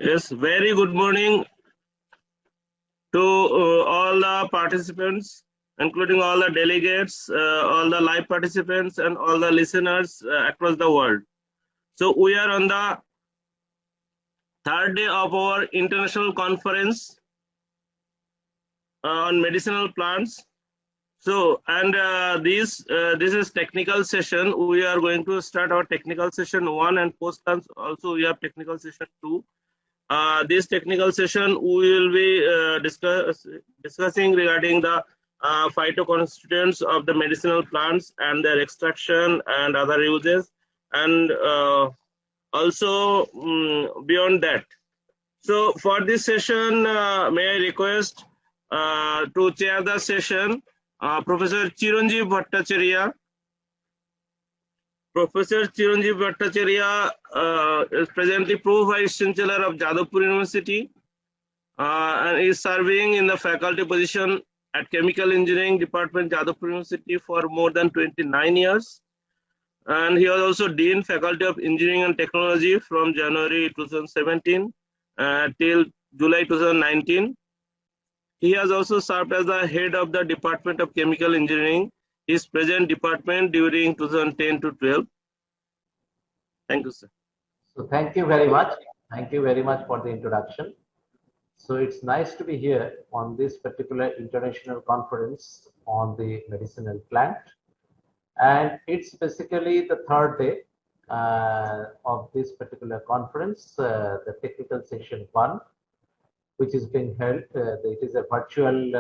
Yes, very good morning to all the participants, including all the delegates, all the live participants, and all the listeners across the world. So we are on the third day of our international conference on medicinal plants. So, and this is technical session. We are going to start our technical session 1, and post lunch also we have technical session 2. This technical session we will be discussing regarding the phytoconstituents of the medicinal plants and their extraction and other uses, and also beyond that. So for this session, may I request to chair the session Professor Chiranjeev Bhattacharya. Professor Chiranjeev Bhattacharya is presently Pro Vice Chancellor of Jadavpur University and is serving in the faculty position at Chemical Engineering Department, Jadavpur University for more than 29 years. And he was also Dean Faculty of Engineering and Technology from January 2017 till July 2019. He has also served as the head of the Department of Chemical Engineering, his present department during 2010 to 12. Thank you, sir. So thank you very much. Thank you very much for the introduction. So it's nice to be here on this particular international conference on the medicinal plant. And it's basically the third day of this particular conference, the technical session 1, which is being held. It is a virtual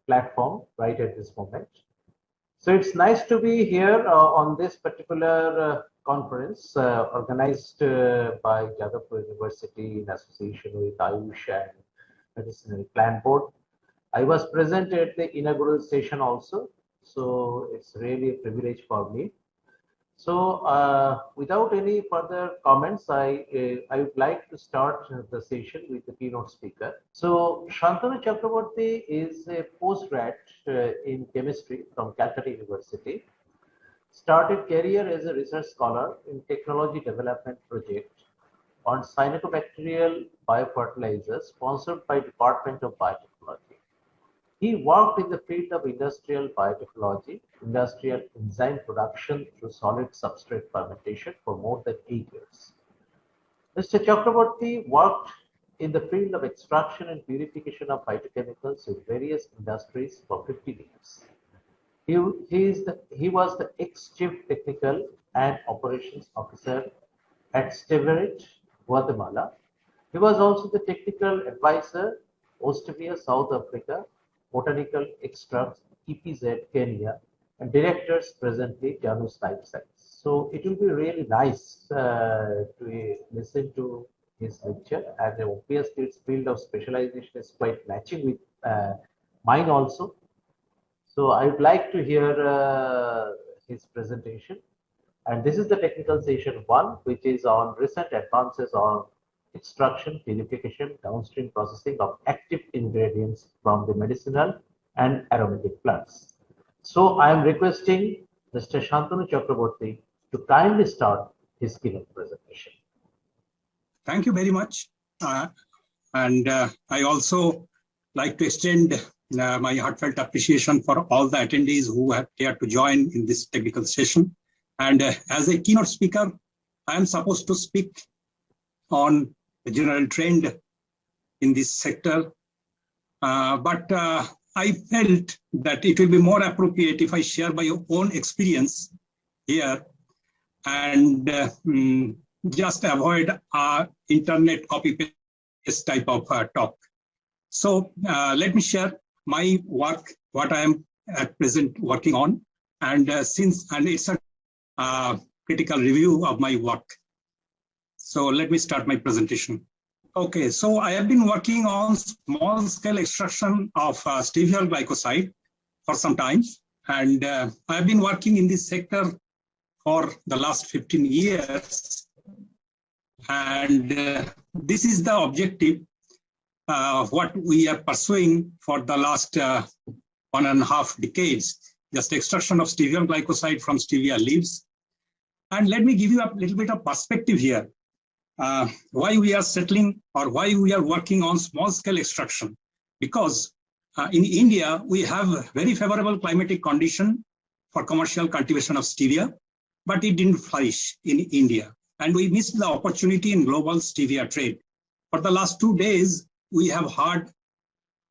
platform right at this moment. So it's nice to be here on this particular conference organized by Jadavpur University in association with Ayush and Medicinal Plant Board. I was present at the inaugural session also, so it's really a privilege for me. So without any further comments, I would like to start the session with the keynote speaker. So Shantanu Chakraborty is a postgrad in chemistry from Calcutta University. Started career as a research scholar in technology development project on cyanobacterial biofertilizers sponsored by Department of Biotechnology. He worked in the field of industrial biotechnology, industrial enzyme production through solid substrate fermentation for more than 8 years. Mr. Chakraborty worked in the field of extraction and purification of phytochemicals in various industries for 15 years. He was the ex-chief technical and operations officer at Steverit, Guatemala. He was also the technical advisor, Ostevia, South Africa, Botanical Extracts, EPZ, Kenya, and directors presently, Janus Life Science. So it will be really nice to listen to his lecture, and obviously its field of specialization is quite matching with mine also. So I would like to hear his presentation. And this is the technical session 1, which is on recent advances on extraction, purification, downstream processing of active ingredients from the medicinal and aromatic plants. So I am requesting Mr. Shantanu Chakraborty to kindly start his keynote presentation. Thank you very much. I also like to extend my heartfelt appreciation for all the attendees who have dared to join in this technical session. And as a keynote speaker, I am supposed to speak on the general trend in this sector. But I felt that it will be more appropriate if I share my own experience here and just avoid internet copy-paste type of talk. So let me share my work, what I am at present working on, and it's a critical review of my work. So let me start my presentation. Okay, so I have been working on small-scale extraction of steviol glycoside for some time, and I have been working in this sector for the last 15 years. And this is the objective of what we are pursuing for the last 1.5 decades, just extraction of steviol glycoside from stevia leaves. And let me give you a little bit of perspective here. why we are settling or why we are working on small scale extraction. Because in India, we have a very favorable climatic condition for commercial cultivation of stevia, but it didn't flourish in India. And we missed the opportunity in global stevia trade. For the last 2 days, we have heard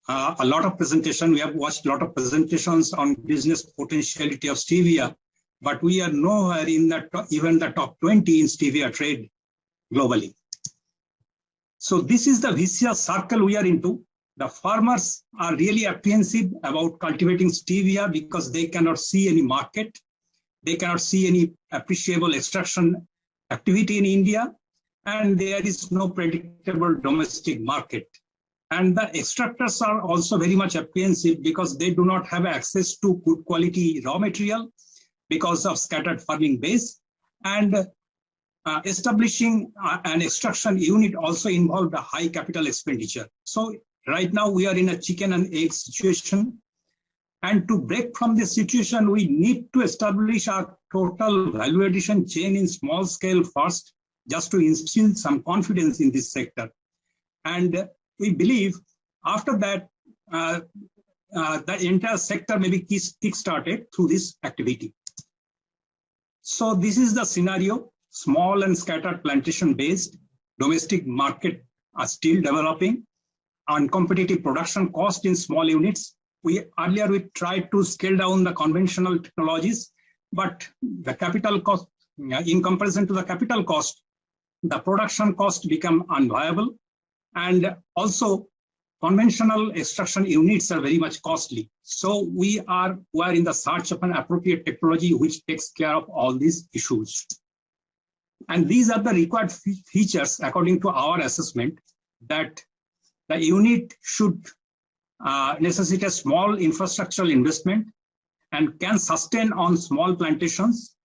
a lot of presentation. We have watched a lot of presentations on business potentiality of stevia, but we are nowhere in even the top 20 in stevia trade globally. So this is the vicious circle we are into. The farmers are really apprehensive about cultivating stevia because they cannot see any market. They cannot see any appreciable extraction activity in India, and there is no predictable domestic market. And the extractors are also very much apprehensive because they do not have access to good quality raw material because of scattered farming base. And establishing an extraction unit also involved a high capital expenditure. So right now we are in a chicken and egg situation. And to break from this situation, we need to establish our total value addition chain in small scale first, just to instill some confidence in this sector. And we believe after that, the entire sector may be kick-started through this activity. So this is the scenario. Small and scattered plantation-based domestic market are still developing. Uncompetitive production cost in small units. Earlier we tried to scale down the conventional technologies, but the capital cost, in comparison to the capital cost, the production cost become unviable. And also conventional extraction units are very much costly. So we are in the search of an appropriate technology which takes care of all these issues. And these are the required features according to our assessment, that the unit should necessitate small infrastructural investment and can sustain on small plantations.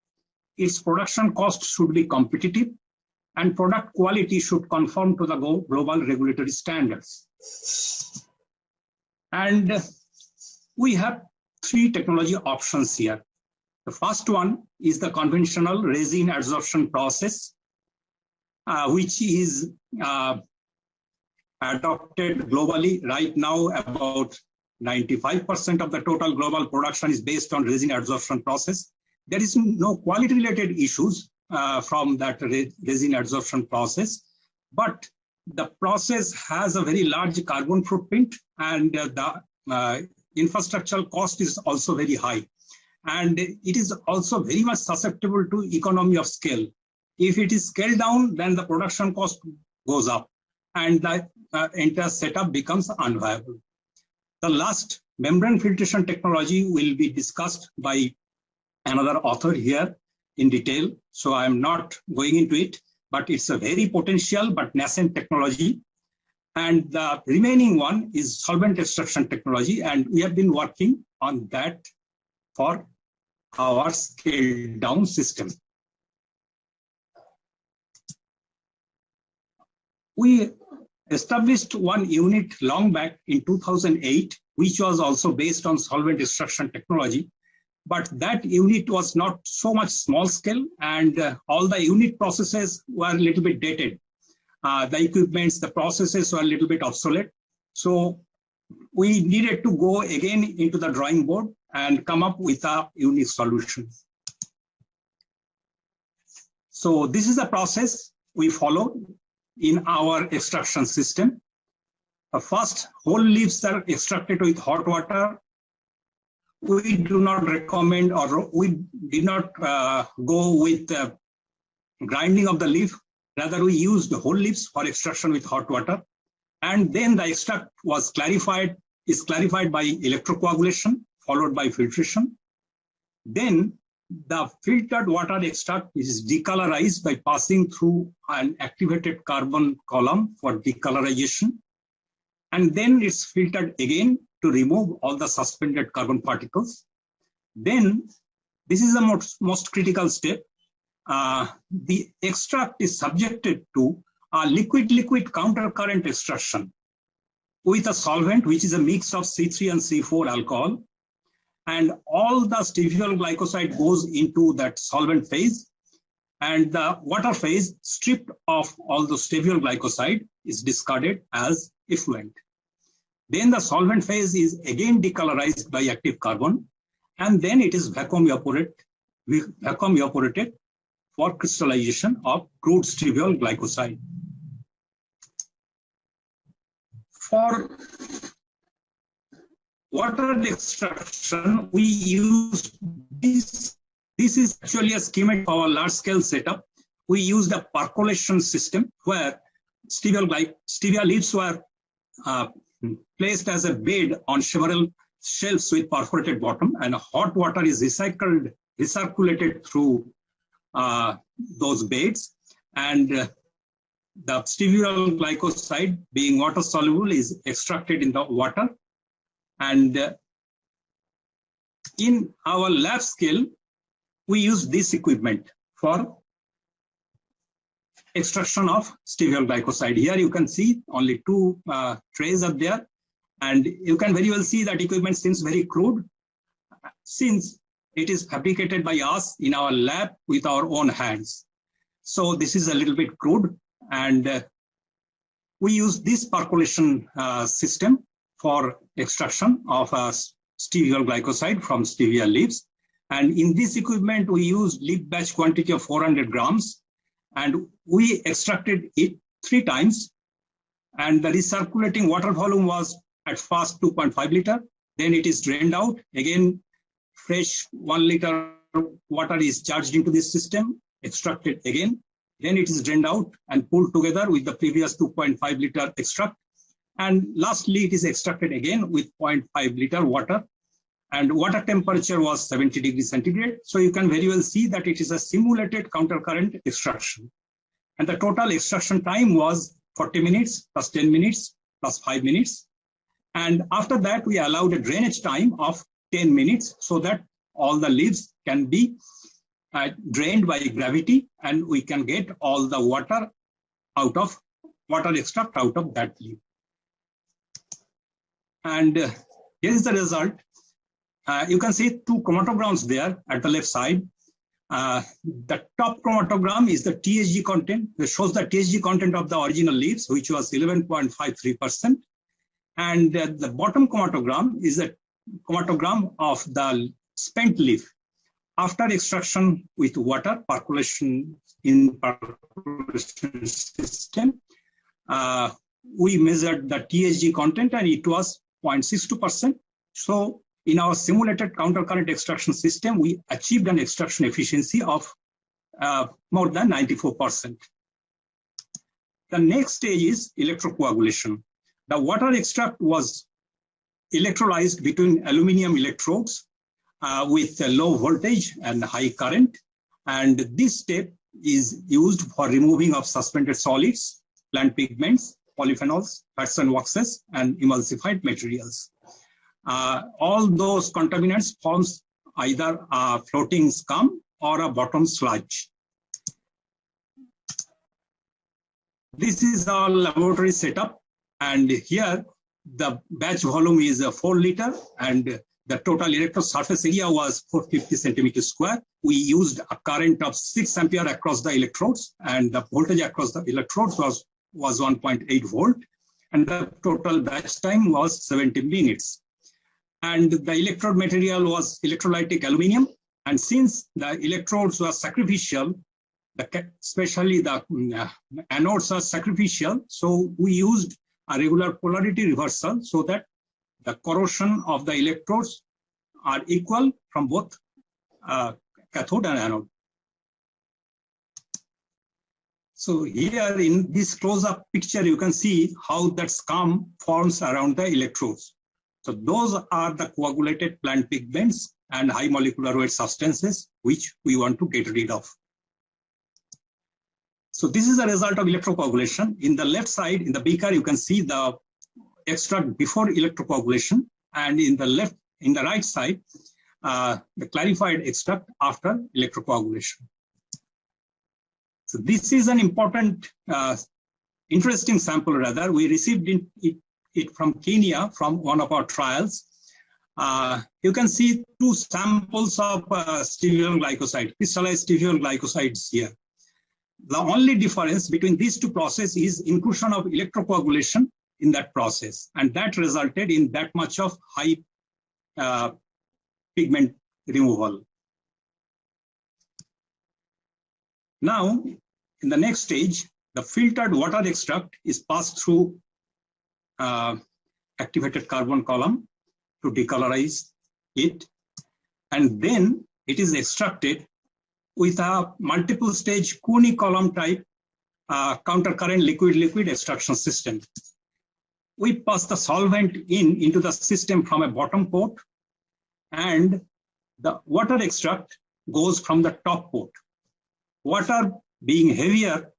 Its production cost should be competitive, and product quality should conform to the global regulatory standards. And we have 3 technology options here. The first one is the conventional resin adsorption process, which is adopted globally. Right now, about 95% of the total global production is based on resin adsorption process. There is no quality related issues from that resin adsorption process, but the process has a very large carbon footprint, and the infrastructural cost is also very high. And it is also very much susceptible to economy of scale. If it is scaled down, then the production cost goes up and the entire setup becomes unviable. The last, membrane filtration technology, will be discussed by another author here in detail. So I am not going into it, but it's a very potential but nascent technology. And the remaining one is solvent extraction technology. And we have been working on that for our scaled down system. We established one unit long back in 2008, which was also based on solvent extraction technology. But that unit was not so much small scale, and all the unit processes were a little bit dated. The equipments, the processes were a little bit obsolete. So we needed to go again into the drawing board and come up with a unique solution. So this is the process we follow in our extraction system. First, whole leaves are extracted with hot water. We do not recommend, or we did not go with grinding of the leaf. Rather, we used the whole leaves for extraction with hot water. And then the extract is clarified by electrocoagulation, followed by filtration. Then the filtered water extract is decolorized by passing through an activated carbon column for decolorization. And then it's filtered again to remove all the suspended carbon particles. Then this is the most critical step. The extract is subjected to a liquid-liquid countercurrent extraction with a solvent, which is a mix of C3 and C4 alcohol. And all the steviol glycoside goes into that solvent phase. and the water phase stripped of all the stevia glycoside is discarded as effluent. Then the solvent phase is again decolorized by active carbon, and then it is vacuum evaporated for crystallization of crude stevia glycoside. For water extraction, we use this. This is actually a schematic of our large-scale setup. We used a percolation system where stevia leaves were placed as a bed on several shelves with perforated bottom, and hot water is recirculated through those beds, and the stevia glycoside, being water soluble, is extracted in the water. And in our lab scale, we use this equipment for extraction of stevia glycoside. Here you can see only two trays are there, and you can very well see that equipment seems very crude, since it is fabricated by us in our lab with our own hands. So this is a little bit crude, and we use this percolation system for extraction of stevia glycoside from stevia leaves. And in this equipment, we use leaf batch quantity of 400 grams, and we extracted it 3 times. And the recirculating water volume was at first 2.5 liter. Then it is drained out. Again, fresh 1 liter water is charged into this system, extracted again. Then it is drained out and pulled together with the previous 2.5 liter extract. And lastly, it is extracted again with 0.5 liter water. And water temperature was 70 degrees centigrade. So you can very well see that it is a simulated countercurrent extraction. And the total extraction time was 40 minutes plus 10 minutes plus 5 minutes. And after that, we allowed a drainage time of 10 minutes so that all the leaves can be drained by gravity, and we can get all the water extract out of that leaf. And here is the result. You can see 2 chromatograms there at the left side. The top chromatogram is the THG content. It shows the THG content of the original leaves, which was 11.53%. And the bottom chromatogram is a chromatogram of the spent leaf. After extraction with water, percolation system, we measured the THG content, and it was 0.62%. So in our simulated countercurrent extraction system, we achieved an extraction efficiency of more than 94%. The next stage is electrocoagulation. The water extract was electrolyzed between aluminum electrodes with a low voltage and high current. And this step is used for removing of suspended solids, plant pigments, polyphenols, fats and waxes, and emulsified materials. All those contaminants forms either a floating scum or a bottom sludge. This is our laboratory setup, and here the batch volume is 4 liter, and the total electrode surface area was 450 centimeters square. We used a current of 6 ampere across the electrodes, and the voltage across the electrodes was 1.8 volt, and the total batch time was 70 minutes. And the electrode material was electrolytic aluminum. And since the electrodes were sacrificial, especially the anodes are sacrificial, so we used a regular polarity reversal so that the corrosion of the electrodes are equal from both cathode and anode. So here in this close-up picture, you can see how that scum forms around the electrodes. So those are the coagulated plant pigments and high molecular weight substances which we want to get rid of. So this is a result of electrocoagulation. In the left side, in the beaker, you can see the extract before electrocoagulation, and in the right side, the clarified extract after electrocoagulation. So this is an important, interesting sample rather. We received it from Kenya from one of our trials. You can see 2 samples of stevia glycoside, crystallized stevia glycosides here. the only difference between these two processes is inclusion of electrocoagulation in that process. And that resulted in that much of high pigment removal. Now, in the next stage, the filtered water extract is passed through activated carbon column to decolorize it. And then it is extracted with a multiple stage Cooney column type countercurrent liquid-liquid extraction system. We pass the solvent into the system from a bottom port, and the water extract goes from the top port. Water being heavier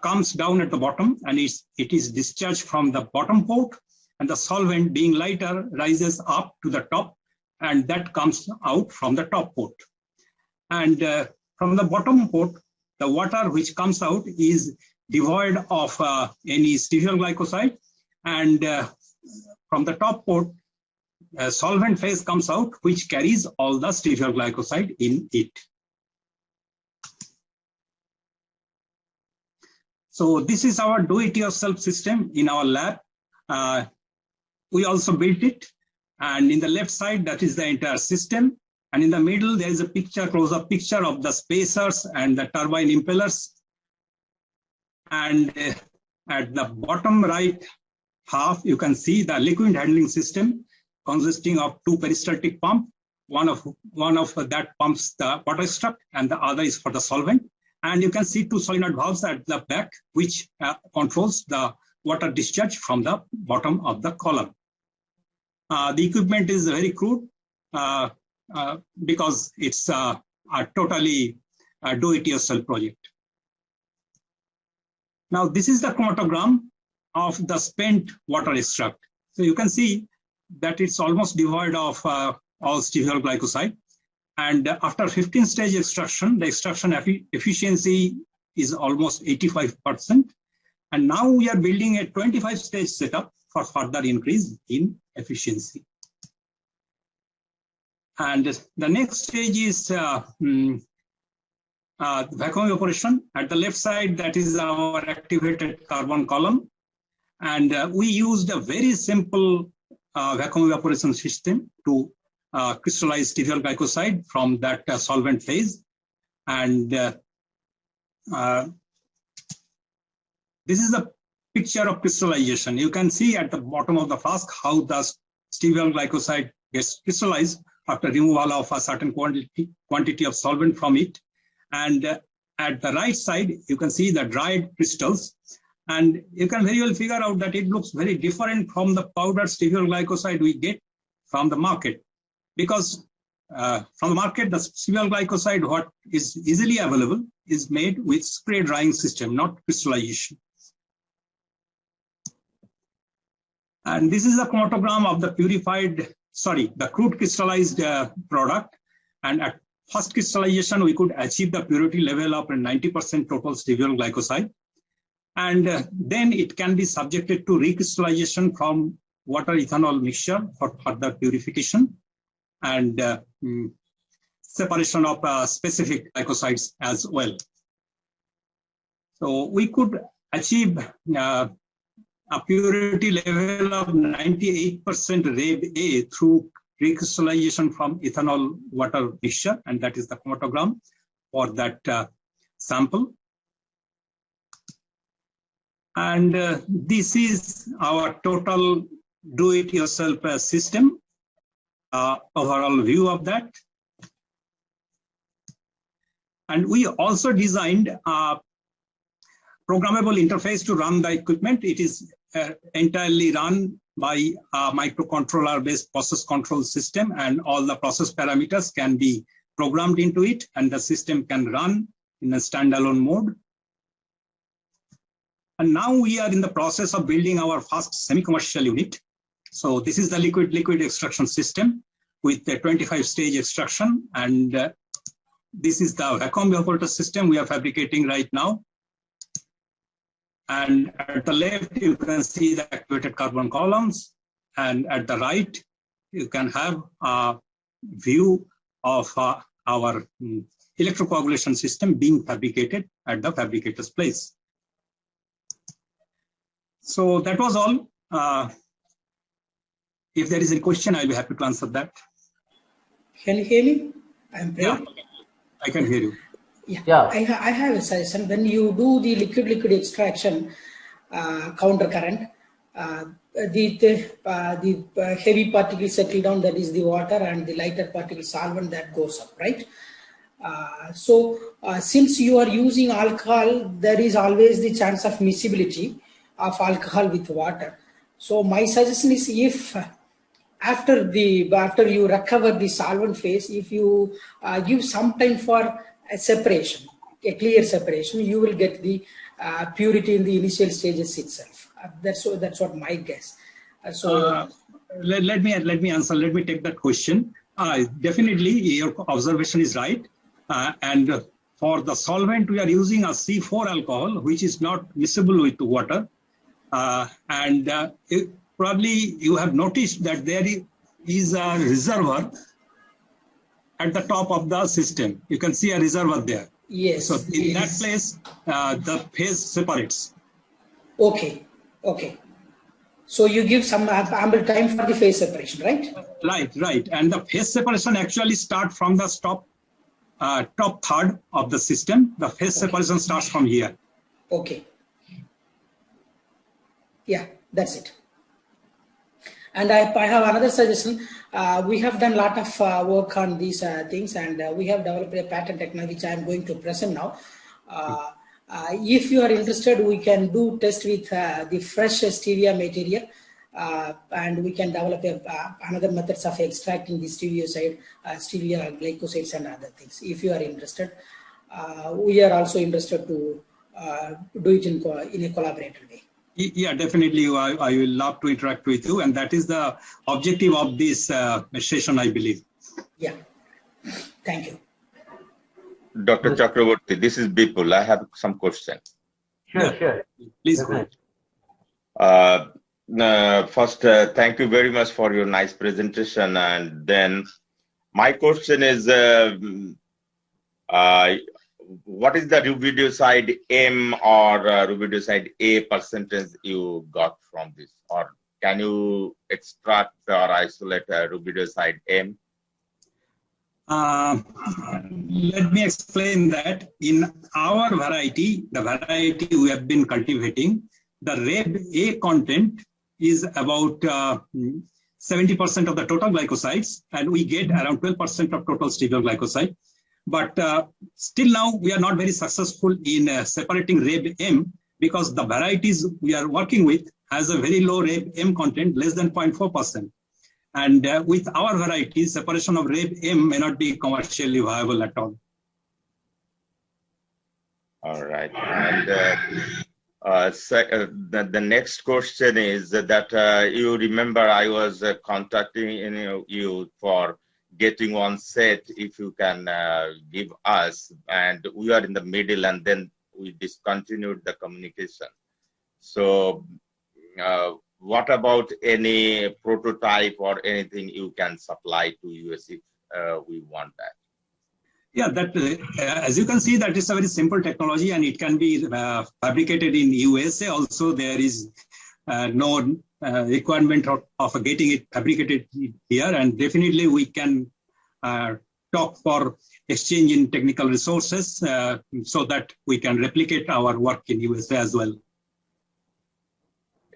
comes down at the bottom, and it is discharged from the bottom port, and the solvent being lighter rises up to the top, and that comes out from the top port. And from the bottom port, the water which comes out is devoid of any stevia glycoside, and from the top port, solvent phase comes out, which carries all the stevia glycoside in it. So this is our do-it-yourself system in our lab. We also built it. And in the left side, that is the entire system. And in the middle, there is a picture, close-up picture of the spacers and the turbine impellers. And at the bottom right half, you can see the liquid handling system consisting of two peristaltic pumps. One of that pumps the water extract, and the other is for the solvent. And you can see two solenoid valves at the back, which controls the water discharge from the bottom of the column. The equipment is very crude because it's a totally do-it-yourself project. Now, this is the chromatogram of the spent water extract. So you can see that it's almost devoid of all stevia glycoside. And after 15-stage extraction, the extraction efficiency is almost 85%. And now we are building a 25-stage setup for further increase in efficiency. And the next stage is vacuum evaporation. At the left side, that is our activated carbon column. And we used a very simple vacuum evaporation system to crystallize stevia glycoside from that solvent phase. And this is a picture of crystallization. You can see at the bottom of the flask how the stevia glycoside gets crystallized after removal of a certain quantity of solvent from it. And at the right side, you can see the dried crystals. And you can very well figure out that it looks very different from the powdered stevia glycoside we get from the market. Because from the market, the stevia glycoside, what is easily available, is made with spray drying system, not crystallization. And this is a chromatogram of the the crude crystallized product. And at first crystallization, we could achieve the purity level of 90% total stevia glycoside. And then it can be subjected to recrystallization from water ethanol mixture for further purification and separation of specific glycosides as well. So we could achieve a purity level of 98% Reb-A through recrystallization from ethanol water mixture, and that is the chromatogram for that sample. And this is our total do-it-yourself system, overall view of that. And we also designed a programmable interface to run the equipment. It is entirely run by a microcontroller-based process control system, and all the process parameters can be programmed into it, and the system can run in a standalone mode. And now we are in the process of building our first semi-commercial unit. So this is the liquid extraction system with the 25-stage extraction. And this is the vacuum evaporator system we are fabricating right now. And at the left, you can see the activated carbon columns. And at the right, you can have a view of our electrocoagulation system being fabricated at the fabricator's place. So that was all. If there is any question, I'll be happy to answer that. Can you hear me? I'm Yeah, I can hear you. Yeah. I have a suggestion. When you do the liquid extraction counter current, the heavy particle settle down, that is the water, and the lighter particle solvent that goes up, right? Since you are using alcohol, there is always the chance of miscibility of alcohol with water. So my suggestion is, if after you recover the solvent phase, if you give some time for a separation, a clear separation, you will get the purity in the initial stages itself. That's what my guess. Let me answer. Let me take that question. Definitely, your observation is right. And for the solvent, we are using a C4 alcohol, which is not miscible with water. Probably you have noticed that there is a reservoir at the top of the system. You can see a reservoir there. Yes. So in that place, the phase separates. Okay. So you give some ample time for the phase separation, right? Right. And the phase separation actually starts from the top third of the system. The phase separation starts from here. Okay. Yeah, that's it. And I have another suggestion. We have done a lot of work on these things, and we have developed a patent technology which I am going to present now. If you are interested, we can do test with the fresh stevia material, and we can develop another methods of extracting the stevia glycosides and other things. If you are interested, we are also interested to do it in a collaborative way. Yeah, definitely. I will love to interact with you, and that is the objective of this session, I believe. Yeah. Thank you. Dr. Chakraborty, this is Bipul. I have some questions. Sure. Please go ahead. First, thank you very much for your nice presentation. And then my question is, what is the rubidioside M or rubidioside A percentage you got from this? Or can you extract or isolate rubidioside M? Let me explain that. In our variety, the variety we have been cultivating, the Reb A content is about 70% of the total glycosides, and we get around 12% of total stevia glycoside. But still now, we are not very successful in separating Reb M, because the varieties we are working with has a very low Reb M content, less than 0.4%. And with our varieties, separation of Reb M may not be commercially viable at all. All right. And the next question is that you remember I was contacting you for getting one set, if you can give us, and we are in the middle, and then we discontinued the communication. So what about any prototype or anything you can supply to US if we want that? Yeah, that as you can see, that is a very simple technology, and it can be fabricated in USA. Also, there is no requirement of getting it fabricated here, and definitely we can talk for exchange in technical resources so that we can replicate our work in USA as well.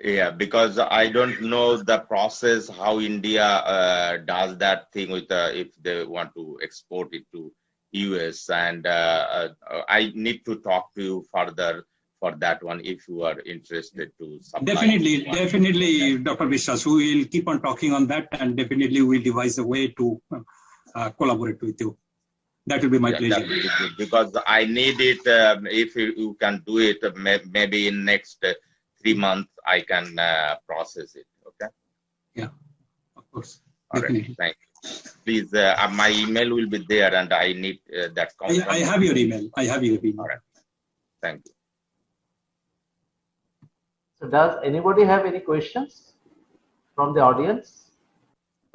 Yeah, because I don't know the process how India does that thing with if they want to export it to US, and I need to talk to you further for that one if you are interested to supply. Definitely, Dr. Vishwas, we will keep on talking on that, and definitely we'll devise a way to collaborate with you. That will be my pleasure. Because I need it. If you can do it, maybe in next 3 months, I can process it. Okay. Yeah, of course. All right. Thank you. Please, my email will be there, and I need that. I have your email. All right. Thank you. So does anybody have any questions from the audience?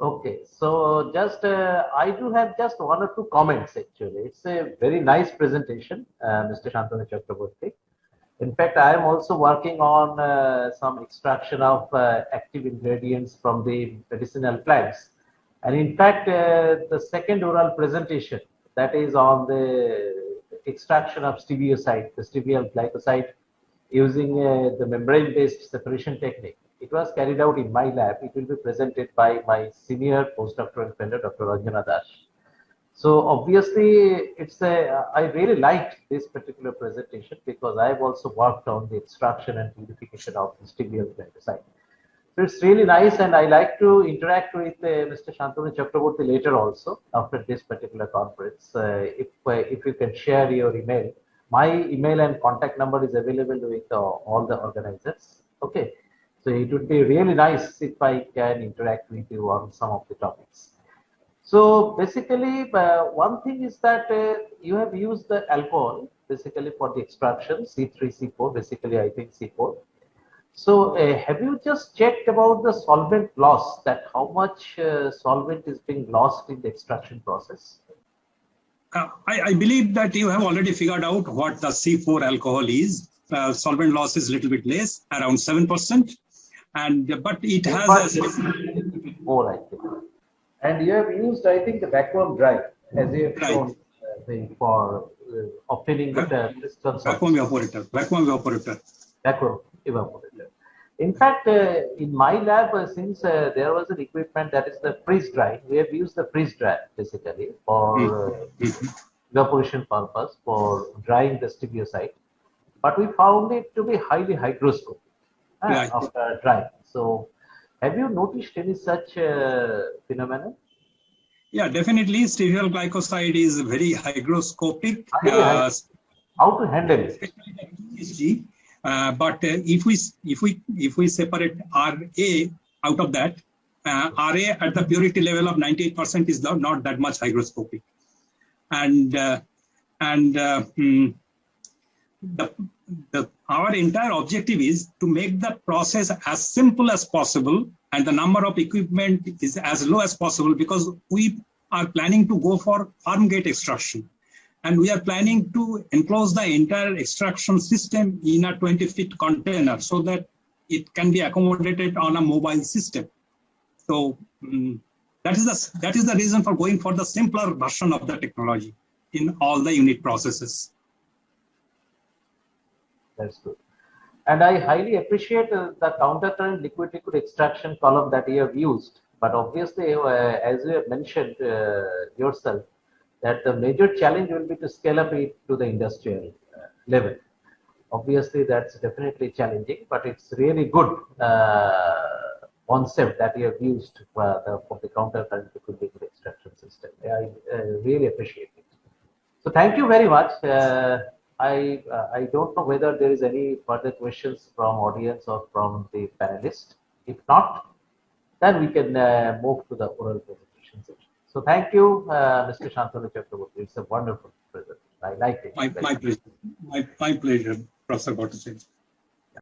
Okay, so just I do have just one or two comments actually. It's a very nice presentation, Mr. Shantanu Chakraborty. In fact, I am also working on some extraction of active ingredients from the medicinal plants. And in fact, the second oral presentation that is on the extraction of stevioside, the stevial glycoside using the membrane-based separation technique. It was carried out in my lab. It will be presented by my senior postdoctoral fellow, Dr. Ranjana Das. So obviously, I really liked this particular presentation because I've also worked on the extraction and purification of stevial glycoside. So it's really nice, and I like to interact with Mr. Shantanu Chakraborty later also after this particular conference. If you can share your email, my email and contact number is available with all the organizers. Okay, so it would be really nice if I can interact with you on some of the topics. So basically, one thing is that you have used the alcohol basically for the extraction, C3C4, basically I think C4. So have you just checked about the solvent loss, that how much solvent is being lost in the extraction process? I believe that you have already figured out what the C4 alcohol is. Solvent loss is a little bit less, around 7%, but it has more, I think. And you have used, I think, the vacuum dry as you have shown for obtaining the crystals. Vacuum evaporator. Vacuum evaporator. In fact, in my lab, since there was an equipment that is the freeze dry, we have used the freeze dry basically for evaporation purpose for drying the stevioside. But we found it to be highly hygroscopic after drying. So, have you noticed any such phenomenon? Yeah, definitely. Stevial glycoside is very hygroscopic. How to handle it? But if we separate RA out of that, RA at the purity level of 98% is not that much hygroscopic, and our entire objective is to make the process as simple as possible and the number of equipment is as low as possible, because we are planning to go for farm gate extraction. And we are planning to enclose the entire extraction system in a 20-feet container so that it can be accommodated on a mobile system. So that is the reason for going for the simpler version of the technology in all the unit processes. That's good. And I highly appreciate the countercurrent liquid extraction column that you have used. But obviously, as you have mentioned yourself, that the major challenge will be to scale up it to the industrial level. Obviously, that's definitely challenging, but it's really good concept that you have used for the countercurrent liquid extraction system. I really appreciate it. So thank you very much. I don't know whether there is any further questions from audience or from the panelists. If not, then we can move to the oral presentation section. So thank you, Mr. Shantanu Chakraborty. It's a wonderful presentation. I like it. My pleasure, Professor Bhattacharya.